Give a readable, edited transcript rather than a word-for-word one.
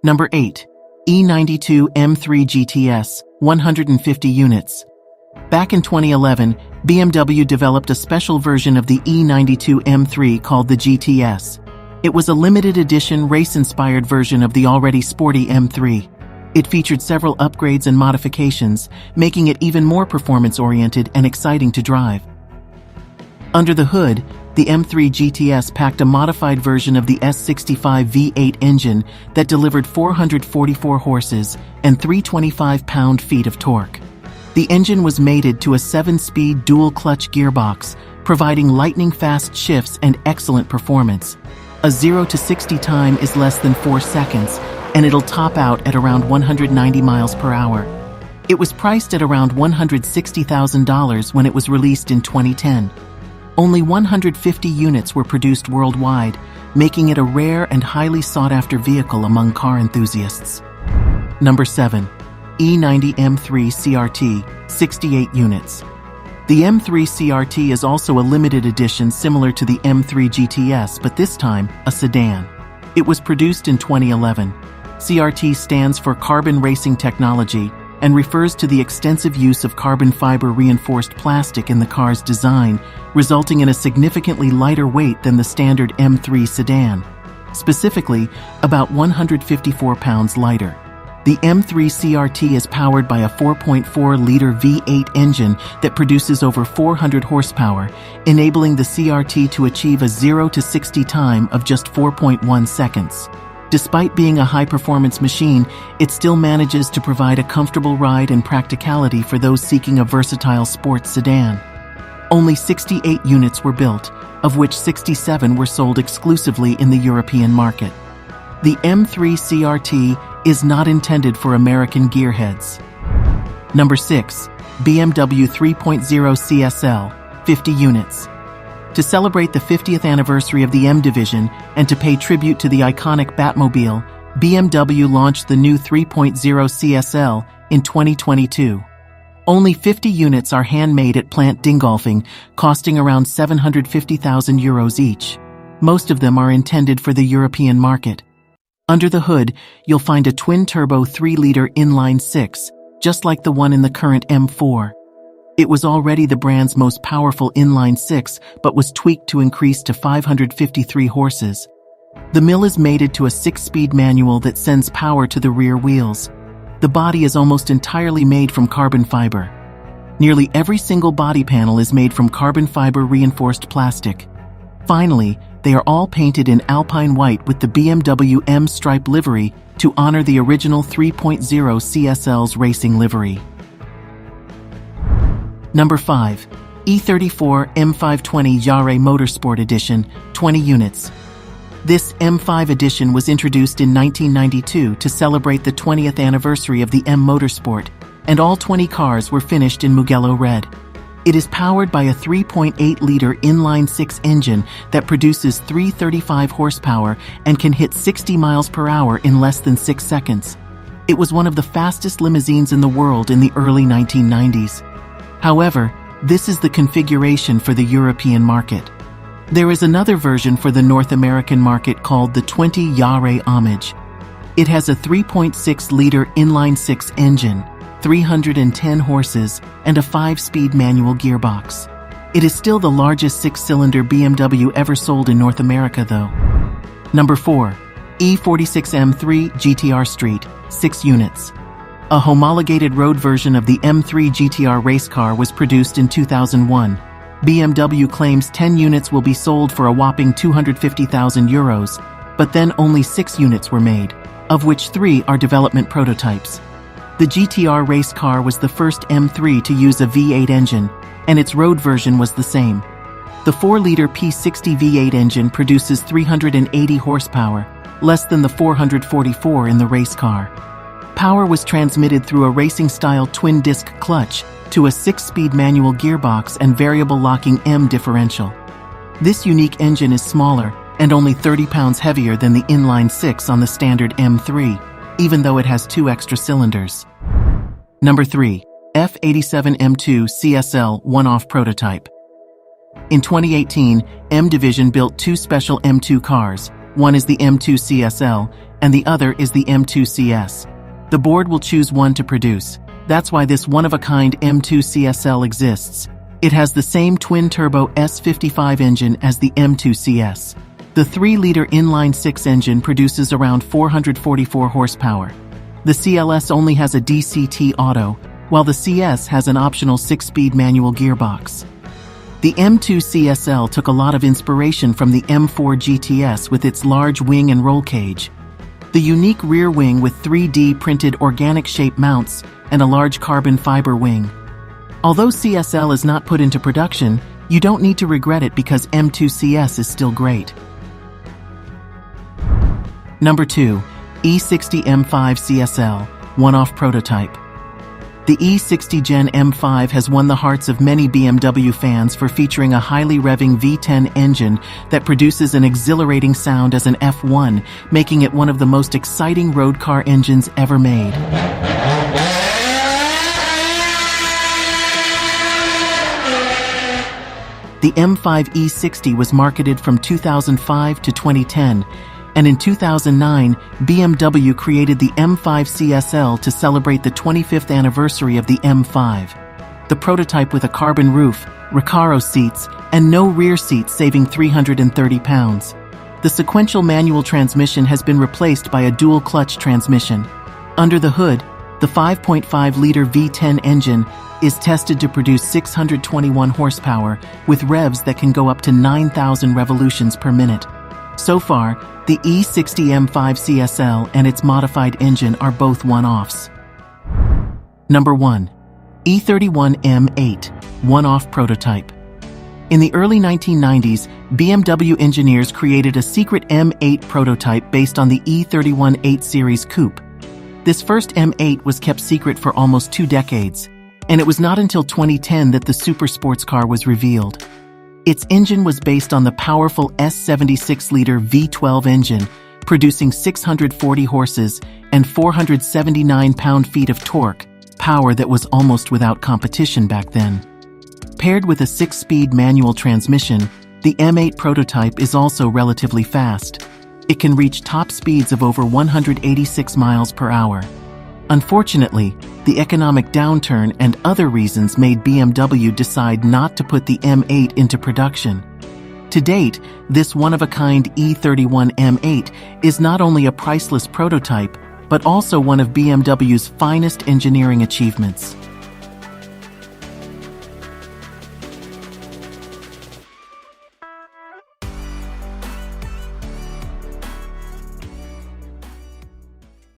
Number 8. E92 M3 GTS, 150 units. Back in 2011, BMW developed a special version of the E92 M3 called the GTS. It was a limited edition race-inspired version of the already sporty M3. It featured several upgrades and modifications, making it even more performance-oriented and exciting to drive. Under the hood, the M3 GTS packed a modified version of the S65 V8 engine that delivered 444 horses and 325 pound-feet of torque. The engine was mated to a 7-speed dual-clutch gearbox, providing lightning-fast shifts and excellent performance. A 0 to 60 time is less than 4 seconds, and it'll top out at around 190 miles per hour. It was priced at around $160,000 when it was released in 2010. Only 150 units were produced worldwide, making it a rare and highly sought-after vehicle among car enthusiasts. Number 7. E90 M3 CRT, 68 units. The M3 CRT is also a limited edition similar to the M3 GTS, but this time a sedan. It was produced in 2011. CRT stands for Carbon Racing Technology and refers to the extensive use of carbon fiber reinforced plastic in the car's design, resulting in a significantly lighter weight than the standard M3 sedan. Specifically, about 154 pounds lighter. The M3 CRT is powered by a 4.4-liter V8 engine that produces over 400 horsepower, enabling the CRT to achieve a 0 to 60 time of just 4.1 seconds. Despite being a high-performance machine, it still manages to provide a comfortable ride and practicality for those seeking a versatile sports sedan. Only 68 units were built, of which 67 were sold exclusively in the European market. The M3 CRT is not intended for American gearheads. Number 6. BMW 3.0 CSL, 50 units. To celebrate the 50th anniversary of the M division and to pay tribute to the iconic Batmobile, BMW launched the new 3.0 CSL in 2022. Only 50 units are handmade at Plant Dingolfing, costing around €750,000 each. Most of them are intended for the European market. Under the hood, you'll find a twin-turbo 3-liter inline-6, just like the one in the current M4. It was already the brand's most powerful inline-6, but was tweaked to increase to 553 horses. The mill is mated to a 6-speed manual that sends power to the rear wheels. The body is almost entirely made from carbon fiber. Nearly every single body panel is made from carbon fiber reinforced plastic. Finally, they are all painted in alpine white with the BMW M stripe livery to honor the original 3.0 CSL's racing livery. Number 5. E34 M520 Yare Motorsport Edition, 20 units. This M5 edition was introduced in 1992 to celebrate the 20th anniversary of the M Motorsport, and all 20 cars were finished in Mugello red. It is powered by a 3.8-liter inline-6 engine that produces 335 horsepower and can hit 60 miles per hour in less than 6 seconds. It was one of the fastest limousines in the world in the early 1990s. However, this is the configuration for the European market. There is another version for the North American market called the 20 Yare Homage. It has a 3.6-liter inline-6 engine, 310 horses, and a 5-speed manual gearbox. It is still the largest 6-cylinder BMW ever sold in North America, though. Number 4. E46 M3 GTR Street, 6 units. A homologated road version of the M3 GTR race car was produced in 2001. BMW claims 10 units will be sold for a whopping €250,000, but then only 6 units were made, of which 3 are development prototypes. The GTR race car was the first M3 to use a V8 engine, and its road version was the same. The 4-liter P60 V8 engine produces 380 horsepower, less than the 444 in the race car. Power was transmitted through a racing-style twin-disc clutch to a 6-speed manual gearbox and variable locking M differential. This unique engine is smaller and only 30 pounds heavier than the inline-6 on the standard M3, even though it has 2 extra cylinders. Number 3. F87 M2 CSL one-off prototype. In 2018, M Division built 2 special M2 cars, One is the M2 CSL, and the other is the M2 CS. The board will choose one to produce. That's why this one-of-a-kind M2 CSL exists. It has the same twin-turbo S55 engine as the M2 CS. The 3-liter inline-6 engine produces around 444 horsepower. The CLS only has a DCT auto, while the CS has an optional 6-speed manual gearbox. The M2 CSL took a lot of inspiration from the M4 GTS with its large wing and roll cage. The unique rear wing with 3D printed organic shape mounts and a large carbon fiber wing. Although CSL is not put into production, you don't need to regret it because M2 CS is still great. Number 2. E60 M5 CSL, one-off prototype. The E60 Gen M5 has won the hearts of many BMW fans for featuring a highly revving V10 engine that produces an exhilarating sound as an F1, making it one of the most exciting road car engines ever made. The M5 E60 was marketed from 2005 to 2010, and in 2009, BMW created the M5 CSL to celebrate the 25th anniversary of the M5. The prototype with a carbon roof, Recaro seats, and no rear seats saving 330 pounds. The sequential manual transmission has been replaced by a dual-clutch transmission. Under the hood, the 5.5-liter V10 engine is tested to produce 621 horsepower with revs that can go up to 9,000 revolutions per minute. So far, the E60 M5 CSL and its modified engine are both one-offs. Number 1. E31 M8, one-off prototype. In the early 1990s, BMW engineers created a secret M8 prototype based on the E31 8 Series coupe. This first M8 was kept secret for almost 2 decades, and it was not until 2010 that the super sports car was revealed. Its engine was based on the powerful S76-liter V12 engine, producing 640 horses and 479 pound-feet of torque, power that was almost without competition back then. Paired with a 6-speed manual transmission, the M8 prototype is also relatively fast. It can reach top speeds of over 186 miles per hour. Unfortunately, the economic downturn and other reasons made BMW decide not to put the M8 into production. To date, this one-of-a-kind E31 M8 is not only a priceless prototype, but also one of BMW's finest engineering achievements.